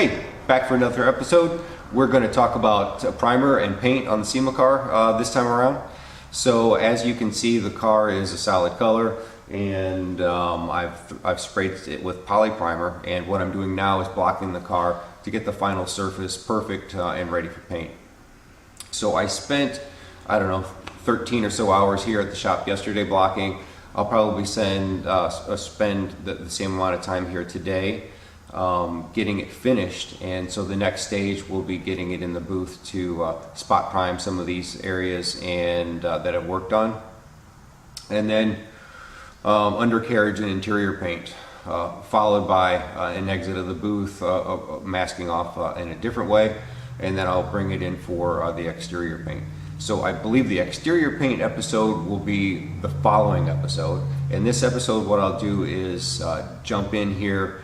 Hey, back for another episode. We're going to talk about primer and paint on the SEMA car this time around. So as you can see, the car is a solid color, and I've sprayed it with poly primer, and what I'm doing now is blocking the car to get the final surface perfect and ready for paint. So I spent, I don't know, 13 or so hours here at the shop yesterday blocking. I'll probably spend the same amount of time here today getting it finished, and so the next stage will be getting it in the booth to spot prime some of these areas and that I've worked on, and then undercarriage and interior paint, followed by an exit of the booth, masking off in a different way, and then I'll bring it in for the exterior paint. So I believe the exterior paint episode will be the following episode. In this episode, what I'll do is jump in here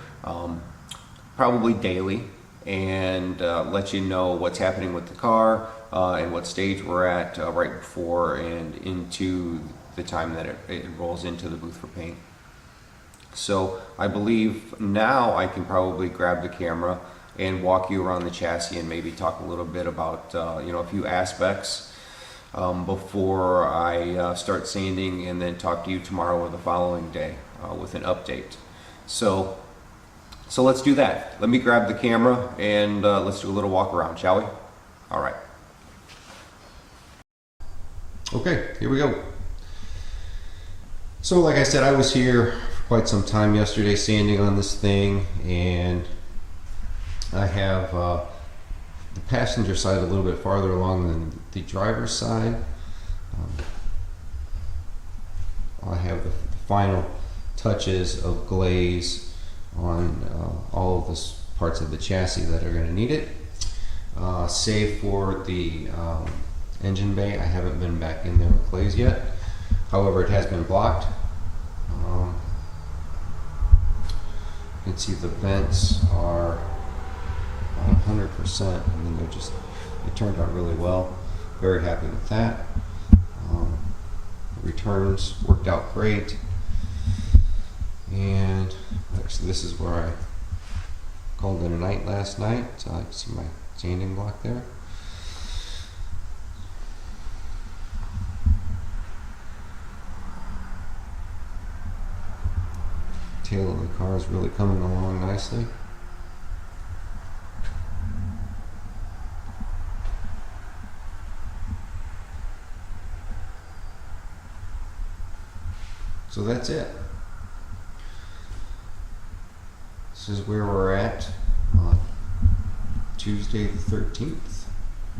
probably daily and let you know what's happening with the car and what stage we're at right before and into the time that it rolls into the booth for paint. So I believe now I can probably grab the camera and walk you around the chassis and maybe talk a little bit about a few aspects before I start sanding, and then talk to you tomorrow or the following day with an update. So let's do that. Let me grab the camera and let's do a little walk around, shall we? All right. Okay, here we go. So like I said, I was here for quite some time yesterday sanding on this thing, and I have the passenger side a little bit farther along than the driver's side. I have the final touches of glaze on all of the parts of the chassis that are going to need it, save for the engine bay. I haven't been back in there with glaze yet. However, it has been blocked. You can see the vents are 100%, and then it turned out really well. Very happy with that. The returns worked out great, and actually this is where I called it a night last night. So I can see my sanding block there. Tail of the car is really coming along nicely. So that's it. This is where we're at on Tuesday the 13th.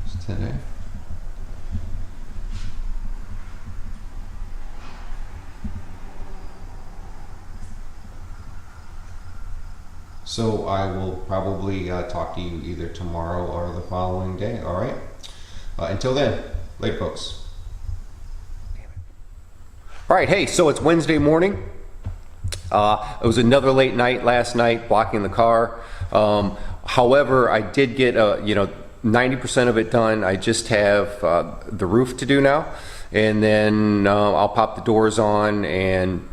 It's today. So I will probably talk to you either tomorrow or the following day. All right. Until then, later, folks. All right, hey, so it's Wednesday morning. It was another late night last night blocking the car. However, I did get 90% of it done. I just have the roof to do now, and then I'll pop the doors on and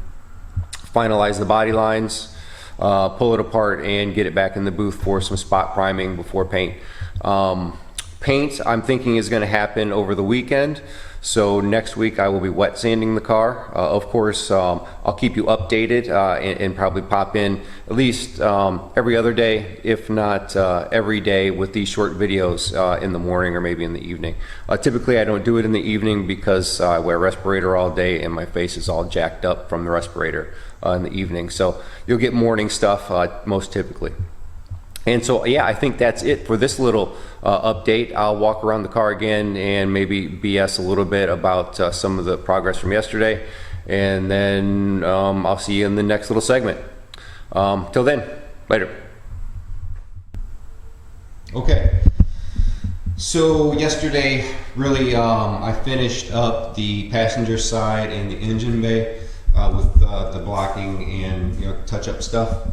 finalize the body lines, pull it apart, and get it back in the booth for some spot priming before paint. Paint, I'm thinking, is going to happen over the weekend. So next week I will be wet sanding the car. Of course, I'll keep you updated and probably pop in at least every other day, if not every day, with these short videos in the morning or maybe in the evening. Typically I don't do it in the evening because I wear a respirator all day and my face is all jacked up from the respirator in the evening. So you'll get morning stuff most typically. And so, yeah, I think that's it for this little update. I'll walk around the car again and maybe BS a little bit about some of the progress from yesterday. And then I'll see you in the next little segment. Till then, later. Okay. So yesterday, really, I finished up the passenger side and the engine bay with the blocking and touch-up stuff.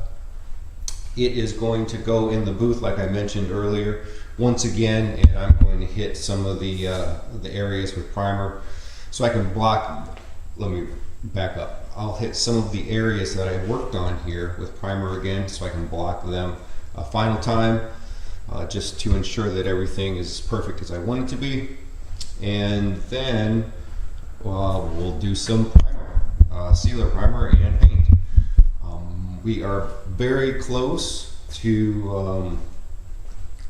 It is going to go in the booth like I mentioned earlier once again, and I'm going to hit some of the areas with primer so I can block. Let me back up. I'll hit some of the areas that I worked on here with primer again so I can block them a final time. just to ensure that everything is perfect as I want it to be. And then we'll do some primer, sealer, primer, and paint. We are very close to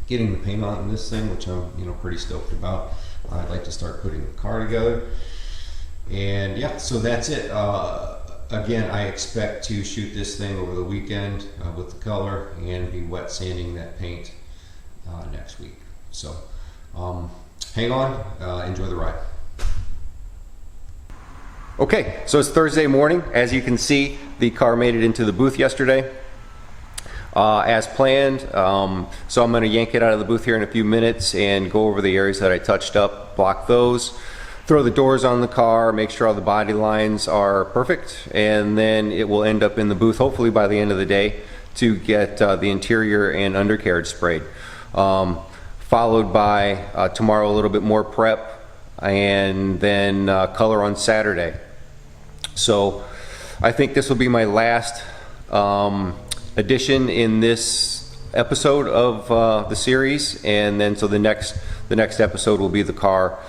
getting the paint on this thing, which I'm pretty stoked about. I'd like to start putting the car together. And yeah, so that's it. Again, I expect to shoot this thing over the weekend with the color and be wet sanding that paint next week. So hang on, enjoy the ride. Okay, so it's Thursday morning. As you can see, the car made it into the booth yesterday as planned. So I'm going to yank it out of the booth here in a few minutes and go over the areas that I touched up, block those, throw the doors on the car, make sure all the body lines are perfect, and then it will end up in the booth hopefully by the end of the day to get the interior and undercarriage sprayed. Followed by tomorrow a little bit more prep, and then color on Saturday. So I think this will be my last edition in this episode of the series, and then so the next episode will be the car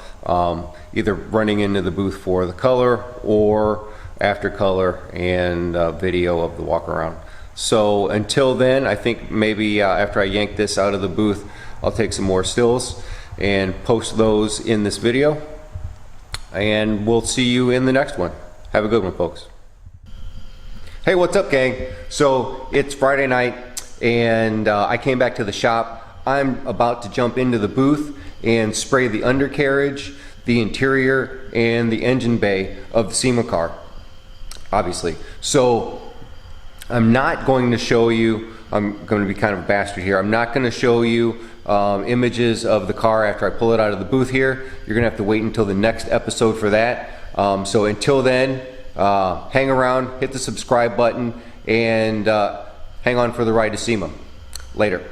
either running into the booth for the color or after color and video of the walk around. So until then, I think maybe after I yank this out of the booth, I'll take some more stills and post those in this video, and we'll see you in the next one. Have a good one, folks. Hey, what's up, gang? So it's Friday night, and I came back to the shop. I'm about to jump into the booth and spray the undercarriage, the interior, and the engine bay of the SEMA car, obviously. So I'm not going to show you, I'm going to be kind of a bastard here, I'm not going to show you images of the car after I pull it out of the booth here. You're going to have to wait until the next episode for that. So until then, hang around, hit the subscribe button, and hang on for the ride to SEMA. Later.